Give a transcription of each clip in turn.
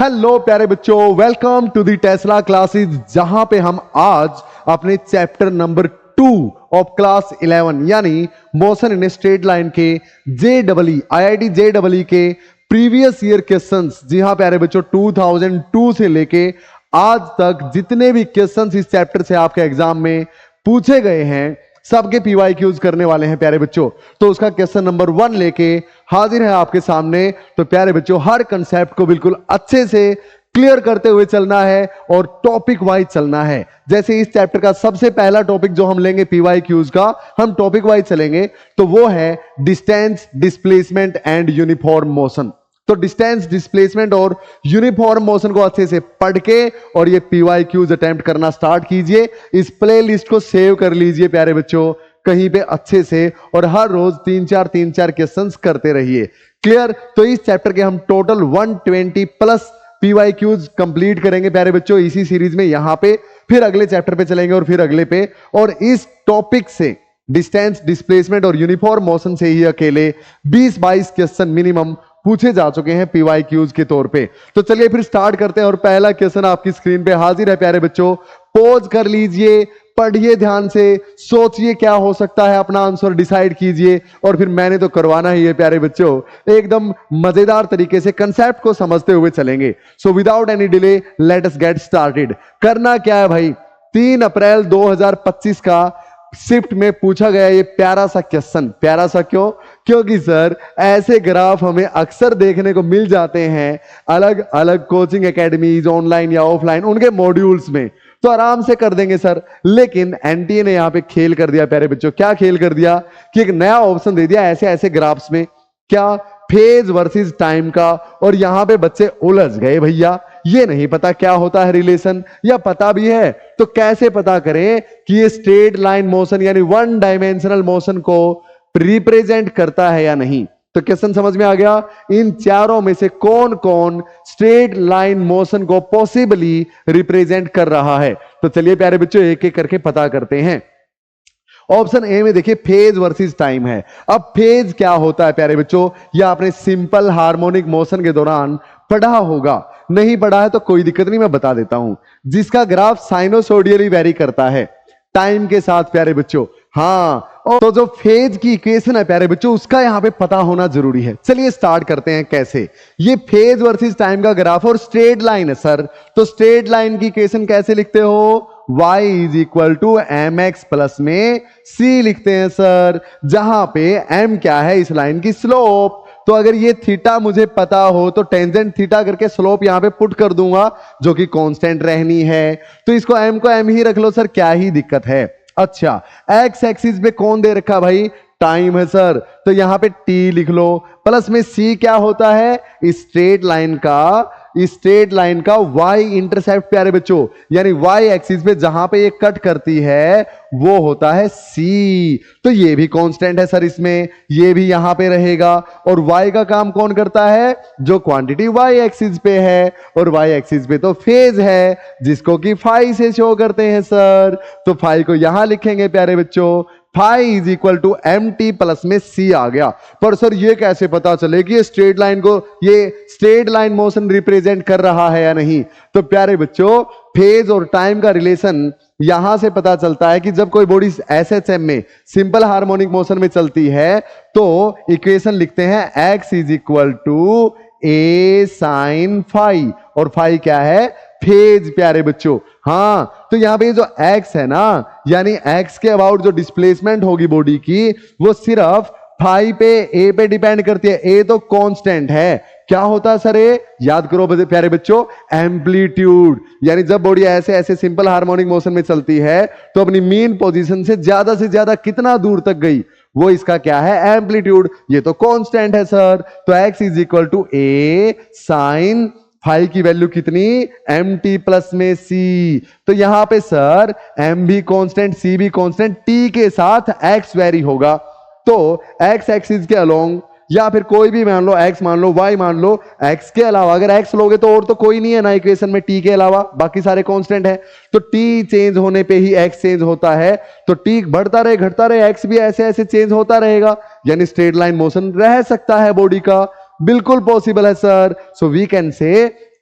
Hello प्यारे बच्चों, welcome to the Tesla classes, जहां पे हम आज अपने चैप्टर नंबर 2 ऑफ क्लास 11 यानी मोशन इन स्ट्रेट लाइन के जेडबलई आईआईटी जेडबलई के प्रीवियस ईयर क्वेश्चंस, जी हां प्यारे बच्चों, 2002 से लेके आज तक जितने भी क्वेश्चंस इस चैप्टर से आपके एग्जाम में पूछे गए हैं सबके पीवाईक्यूज करने वाले हैं प्यारे बच्चों। तो उसका क्वेश्चन नंबर 1 लेके हाजिर है आपके सामने। तो प्यारे बच्चों, हर कंसेप्ट को बिल्कुल अच्छे से क्लियर करते हुए चलना है और टॉपिक वाइज चलना है। जैसे इस चैप्टर का सबसे पहला टॉपिक जो हम लेंगे पीवाईक्यूज का, हम टॉपिक वाइज चलेंगे, तो वो है distance, displacement and uniform motion. तो डिस्टेंस, डिस्प्लेसमेंट और यूनिफॉर्म मोशन को अच्छे से पढ़ के और ये पीवाईक्यूज अटेम्प्ट करना स्टार्ट कीजिए। इस प्लेलिस्ट को सेव कर लीजिए प्यारे बच्चों कहीं पे अच्छे से, और हर रोज 3-4 क्वेश्चंस करते रहिए। क्लियर? तो इस चैप्टर के हम टोटल 120 प्लस पीवाईक्यूज कंप्लीट करेंगे प्यारे बच्चों इसी सीरीज में, यहां पे फिर अगले चैप्टर पे चलेंगे और फिर अगले पे। और इस टॉपिक से डिस्टेंस, डिस्प्लेसमेंट और यूनिफॉर्म मोशन से ही अकेले 20-22 क्वेश्चन मिनिमम पूछे जा चुके हैं पीवाईक्यूज के तौर पे। तो चलिए फिर स्टार्ट करते हैं और पहला क्वेश्चन आपकी स्क्रीन पे हाजिर है प्यारे बच्चों। पॉज कर लीजिए, पढ़िए ध्यान से, सोचिए क्या हो सकता है, अपना आंसर डिसाइड कीजिए और फिर मैंने तो करवाना ही है प्यारे बच्चों। एकदम मजेदार तरीके से कंसेप्ट को समझते हुए चलेंगे। So without any delay let us get started. करना क्या है भाई, 3 अप्रैल 2025 का शिफ्ट में पूछा गया ये प्यारा सा क्वेश्चन। प्यारा सा क्यों? क्योंकि सर ऐसे ग्राफ हमें अक्सर देखने को मिल जाते हैं अलग अलग कोचिंग एकेडमीज, ऑनलाइन या ऑफलाइन, उनके मॉड्यूल्स में, तो आराम से कर देंगे सर। लेकिन एनटीए ने यहां पे खेल कर दिया प्यारे बच्चों। क्या खेल कर दिया कि एक नया ऑप्शन दे दिया ऐसे ऐसे ग्राफ्स में, क्या फेज वर्सेस टाइम का, और यहां पे बच्चे उलझ गए भैया। ये नहीं पता क्या होता है रिलेशन, या पता भी है तो कैसे पता करें कि ये स्ट्रेट लाइन मोशन यानी वन डायमेंशनल मोशन को रिप्रेजेंट करता है या नहीं। तो क्वेश्चन समझ में आ गया? इन चारों में से कौन कौन स्ट्रेट लाइन मोशन को पॉसिबली रिप्रेजेंट कर रहा है। तो चलिए प्यारे बच्चों एक एक करके पता करते हैं। ऑप्शन ए में देखिए फेज वर्सेस टाइम है। अब फेज क्या होता है प्यारे बच्चों, यह आपने सिंपल हार्मोनिक मोशन के दौरान पढ़ा होगा, नहीं पढ़ा है तो कोई दिक्कत नहीं, मैं बता देता हूं। जिसका ग्राफ साइनोसोडियली वेरी करता है टाइम के साथ प्यारे बच्चों। हाँ, और तो जो फेज की इक्वेशन है प्यारे बच्चों उसका यहां पे पता होना जरूरी है। चलिए स्टार्ट करते हैं कैसे। ये फेज वर्सेस टाइम का ग्राफ और स्ट्रेट लाइन है सर, तो स्ट्रेट लाइन की इक्वेशन कैसे लिखते हो? y is equal to M X plus में c लिखते हैं सर, जहां पे m क्या है इस लाइन की स्लोप। तो अगर ये थीटा मुझे पता हो तो टेंजेंट थीटा करके स्लोप यहां पे पुट कर दूंगा जो कि कांस्टेंट रहनी है। तो इसको m को m ही रख लो सर, क्या ही दिक्कत है। अच्छा, एक्स एक्सिस पे कौन दे रखा भाई? टाइम है सर, तो यहां पे t लिख लो, प्लस में c क्या होता है? स्ट्रेट लाइन का y इंटरसेप्ट प्यारे बच्चों, यानी y एक्सिस पे जहां पे ये कट करती है वो होता है c। तो ये भी कांस्टेंट है सर, इसमें ये भी यहां पे रहेगा। और y का काम कौन करता है? जो क्वांटिटी y एक्सिस पे है, और y एक्सिस पे तो फेज है जिसको कि फाई से शो करते हैं सर। तो फाई को यहां लिखेंगे प्यारे बच्चों, phi is equal to M T plus में सी आ गया। पर सर ये कैसे पता चले कि ये स्ट्रेट लाइन मोशन रिप्रेजेंट कर रहा है या नहीं? तो प्यारे बच्चों फेज और टाइम का रिलेशन यहां से पता चलता है कि जब कोई बॉडी एसएचएम में सिंपल हार्मोनिक मोशन में चलती है तो इक्वेशन लिखते हैं X is equal to A sine phi, और फाई क्या है? फेज प्यारे बच्चों। हाँ, तो यहां पे जो x है ना, यानी x के अबाउट जो डिस्प्लेसमेंट होगी बॉडी की वो सिर्फ फाई पे, a पे डिपेंड करती है। a तो कांस्टेंट है। क्या होता है सर ए? याद करो प्यारे बच्चों, एम्पलीट्यूड। यानी जब बॉडी ऐसे ऐसे सिंपल हार्मोनिक मोशन में चलती है तो अपनी मीन पोजीशन से ज्यादा कितना दूर तक गई, वो इसका क्या है? एम्पलीट्यूड। ये तो कांस्टेंट है सर, तो x is equal to A sine phi की वैल्यू कितनी? एम टी प्लस में c। तो यहां पे सर m भी कांस्टेंट, c भी कांस्टेंट, t के साथ x वेरी होगा। तो x एक्सिस के अलोंग, या फिर कोई भी मान लो, x मान लो, y मान लो, x के अलावा अगर x लोगे तो और तो कोई नहीं है ना इक्वेशन में t के अलावा, बाकी सारे कांस्टेंट है। तो t चेंज होने पे ही x चेंज होता है, तो t बढ़ता रहे घटता रहे, x भी ऐसे ऐसे चेंज होता रहेगा, यानी स्ट्रेट लाइन मोशन रह सकता है बॉडी का। बिल्कुल पॉसिबल है sir. So we can say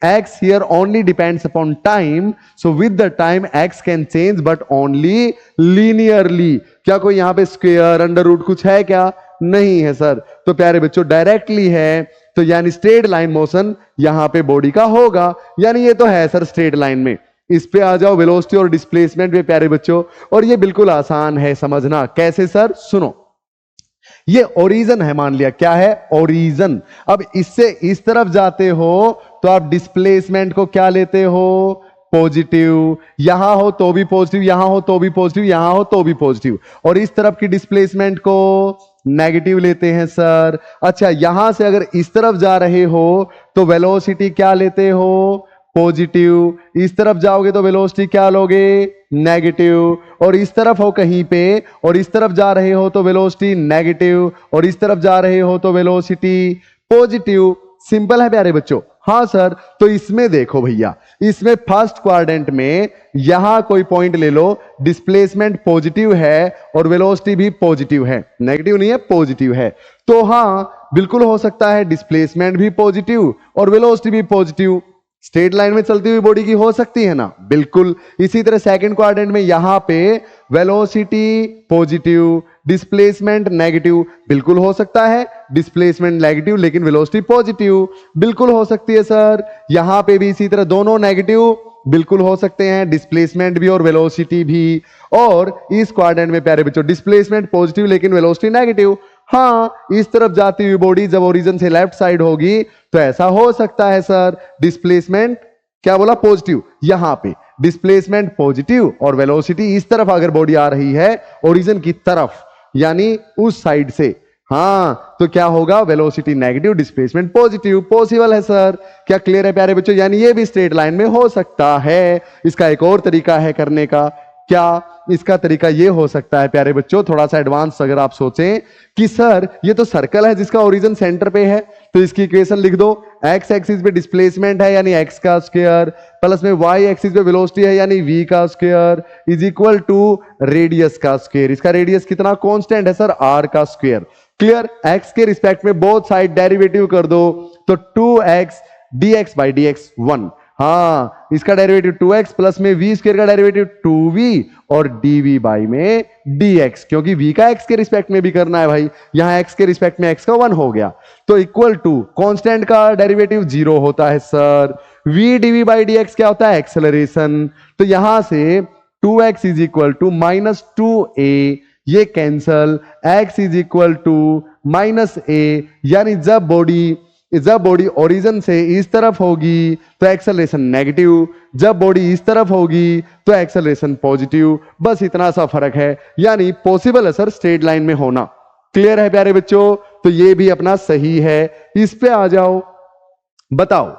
x here only depends upon time, so with the time x can change but only linearly. क्या कोई यहां पे स्क्वायर अंडर रूट कुछ है क्या? नहीं है सर. तो प्यारे बच्चों डायरेक्टली है, तो यानी स्ट्रेट लाइन मोशन यहां पे बॉडी का होगा, यानी ये तो है सर स्ट्रेट लाइन में. इस पे आ जाओ वेलोसिटी और डिस्प्लेसमेंट पे प्यारे बच्चों, और ये बिल्कुल आसान है समझना. कैसे सर? सुनो, ये ओरिजन है, मान लिया क्या है? ओरिजन. अब इससे इस तरफ जाते हो तो आप डिस्प्लेसमेंट को क्या लेते हो? पॉजिटिव. यहां हो तो भी पॉजिटिव, यहां हो तो भी पॉजिटिव, यहां हो तो भी पॉजिटिव. और इस तरफ की डिस्प्लेसमेंट को नेगेटिव लेते हैं सर. अच्छा, यहां से अगर इस तरफ जा रहे हो तो वेलोसिटी क्या लेते हो? पॉजिटिव. इस तरफ जाओगे तो वेलोसिटी क्या लोगे? नेगेटिव. और इस तरफ हो कहीं पे और इस तरफ जा रहे हो तो वेलोसिटी नेगेटिव, और इस तरफ जा रहे हो तो वेलोसिटी पॉजिटिव. सिंपल है प्यारे बच्चों. हाँ सर. तो इसमें देखो भैया, इसमें फर्स्ट क्वाड्रेंट में यहां कोई पॉइंट ले लो, डिस्प्लेसमेंट पॉजिटिव है और वेलोसिटी भी पॉजिटिव है, नेगेटिव नहीं है, पॉजिटिव है. तो हां बिल्कुल हो सकता है डिस्प्लेसमेंट भी पॉजिटिव और वेलोसिटी भी पॉजिटिव. स्ट्रेट लाइन में चलती हुई बॉडी की हो सकती है ना? बिल्कुल. इसी तरह सेकंड क्वाड्रेंट में यहां पे वेलोसिटी पॉजिटिव, डिस्प्लेसमेंट नेगेटिव. बिल्कुल हो सकता है डिस्प्लेसमेंट नेगेटिव लेकिन वेलोसिटी पॉजिटिव. बिल्कुल हो सकती है सर. यहां पे भी इसी तरह दोनों नेगेटिव, बिल्कुल हो सकते हैं, डिस्प्लेसमेंट भी और वेलोसिटी भी. और इस क्वाड्रेंट में प्यारे बच्चों डिस्प्लेसमेंट पॉजिटिव लेकिन वेलोसिटी नेगेटिव. हाँ, इस तरफ जाती हुई बॉडी जब ओरिजिन से लेफ्ट साइड होगी तो ऐसा हो सकता है सर. डिस्प्लेसमेंट क्या बोला? पॉजिटिव. यहां पे डिस्प्लेसमेंट पॉजिटिव और वेलोसिटी इस तरफ अगर बॉडी आ रही है ओरिजिन की तरफ, यानी उस साइड से, हाँ, तो क्या होगा? Velocity negative, displacement positive. Possible है सर. क्या क्लियर है प्यारे बच्चों? यानी ये भी स्ट्रेट लाइन में हो सकता है. इसका एक और तरीका है करने का. क्या? इसका तरीका ये हो सकता है प्यारे बच्चों, थोड़ा सा एडवांस अगर आप सोचें कि सर ये तो सर्कल है जिसका ओरिजिन सेंटर पे है, तो इसकी इक्वेशन लिख दो. एक्स एक्सिस पे डिस्प्लेसमेंट है यानी एक्स का स्क्वायर, प्लस में वाई एक्सिस पे वेलोसिटी है यानी वी का square, is equal to radius का स्क्वायर. इसका रेडियस कितना कांस्टेंट है सर? आर का स्क्वायर. क्लियर? एक्स के रिस्पेक्ट में बोथ साइड डेरिवेटिव कर दो तो 2x dx by dx 1. हाँ, इसका डेरिवेटिव 2x प्लस में v स्क्वायर का डेरिवेटिव 2v और dv बाई में dx, क्योंकि v का x के रिस्पेक्ट में भी करना है भाई. यहां x के रिस्पेक्ट में x का 1 हो गया तो इक्वल टू कांस्टेंट का डेरिवेटिव 0 होता है sir. v dv by dx क्या होता है? एक्सेलरेशन. तो यहां से 2x is equal to minus 2a, ये cancel. x is equal to minus a, यानी जब बॉडी ओरिजिन से इस तरफ होगी तो एक्सेलरेशन नेगेटिव, जब बॉडी इस तरफ होगी तो एक्सेलरेशन पॉजिटिव. बस इतना सा फर्क है, यानी पॉसिबल है सर स्ट्रेट लाइन में होना. क्लियर है प्यारे बच्चों? तो ये भी अपना सही है. इस पे आ जाओ. बताओ,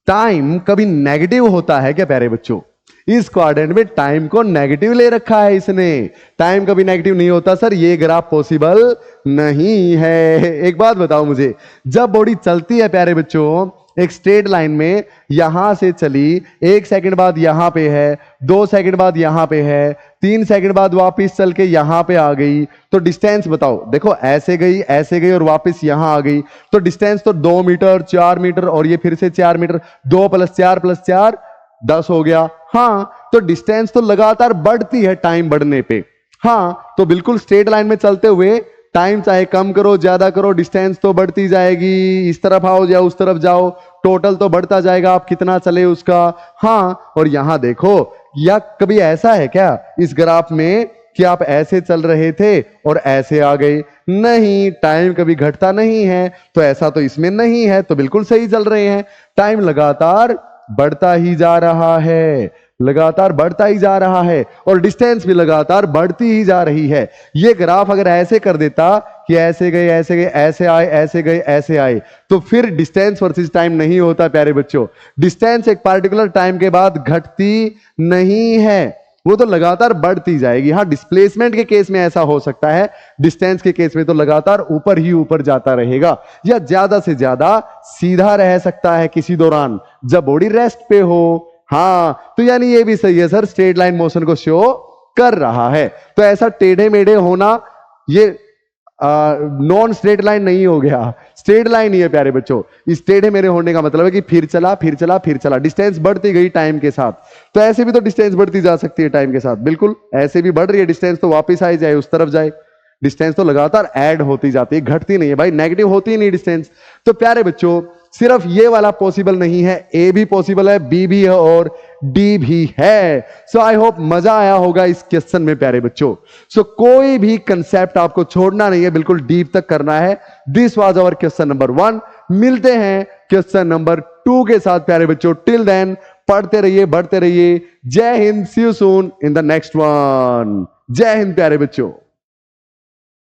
टाइम कभी नेगेटिव होता है क्या प्यारे बच्चों? इस क्वाड्रेंट में टाइम को नेगेटिव ले रखा है इसने. टाइम कभी नेगेटिव नहीं होता सर, ये ग्राफ पॉसिबल नहीं है. एक बात बताओ मुझे, जब बॉडी चलती है प्यारे बच्चों एक स्ट्रेट लाइन में, यहां से चली, 1 सेकंड बाद यहां पे है, 2 सेकंड बाद यहां पे है, 3 सेकंड बाद वापस चल के यहां पे आ गई, तो डिस्टेंस बताओ. देखो ऐसे गई और वापस यहां आ गई, तो डिस्टेंस तो 2 मीटर, 4 मीटर और ये फिर से 4 मीटर. 2 + 4 + 4 10 हो गया. हाँ, तो डिस्टेंस तो लगातार बढ़ती है टाइम बढ़ने पे. हाँ, तो बिल्कुल स्ट्रेट लाइन में चलते हुए टाइम चाहे कम करो ज्यादा करो, डिस्टेंस तो बढ़ती जाएगी. इस तरफ आओ या उस तरफ जाओ, टोटल तो बढ़ता जाएगा, आप कितना चले उसका. हाँ, और यहां देखो, या कभी ऐसा है क्या इस ग्राफ में कि आप ऐसे चल रहे थे और ऐसे आ गए? नहीं, टाइम कभी घटता नहीं है. तो ऐसा तो इसमें नहीं है, तो बिल्कुल सही चल रहे हैं. टाइम लगातार बढ़ता ही जा रहा है, लगातार बढ़ता ही जा रहा है, और डिस्टेंस भी लगातार बढ़ती ही जा रही है. ये ग्राफ अगर ऐसे कर देता कि ऐसे गए ऐसे गए, ऐसे आए ऐसे गए ऐसे आए, तो फिर डिस्टेंस वर्सेस टाइम नहीं होता प्यारे बच्चों. डिस्टेंस एक पार्टिकुलर टाइम के बाद घटती नहीं है, वो तो लगातार बढ़ती जाएगी. हाँ, डिस्प्लेसमेंट के केस में ऐसा हो सकता है, डिस्टेंस के केस में तो लगातार ऊपर ही ऊपर जाता रहेगा, या ज्यादा से ज्यादा सीधा रह सकता है किसी दौरान जब बॉडी रेस्ट पे हो. हाँ, तो यानी ये भी सही है सर, स्ट्रेट लाइन मोशन को शो कर रहा है. तो ऐसा टेढ़े मेढ़े होना ये नॉन स्ट्रेट लाइन नहीं हो गया, स्ट्रेट लाइन ही है प्यारे बच्चों। स्ट्रेट है मेरे होने का मतलब है कि फिर चला फिर चला फिर चला, डिस्टेंस बढ़ती गई टाइम के साथ। तो ऐसे भी तो डिस्टेंस बढ़ती जा सकती है टाइम के साथ, बिल्कुल ऐसे भी बढ़ रही है डिस्टेंस, तो वापस आई जाए उस तरफ जाए। डिस्टेंस तो लगातार ऐड होती जाती है, घटती नहीं है भाई, नेगेटिव होती ही नहीं डिस्टेंस। तो प्यारे बच्चों सिर्फ ये वाला पॉसिबल नहीं है, ए भी पॉसिबल है, बी भी है और डी भी है। सो आई होप मजा आया होगा इस क्वेश्चन में प्यारे बच्चों। सो कोई भी कंसेप्ट आपको छोड़ना नहीं है, बिल्कुल डीप तक करना है। This was our question number 1। मिलते हैं क्वेश्चन नंबर 2 के साथ प्यारे बच्चों। टिल देन पढ़ते रहिए, बढ़ते रहिए। जय हिंद, see you soon in the next one. जय हिंद प्यारे बच्चों।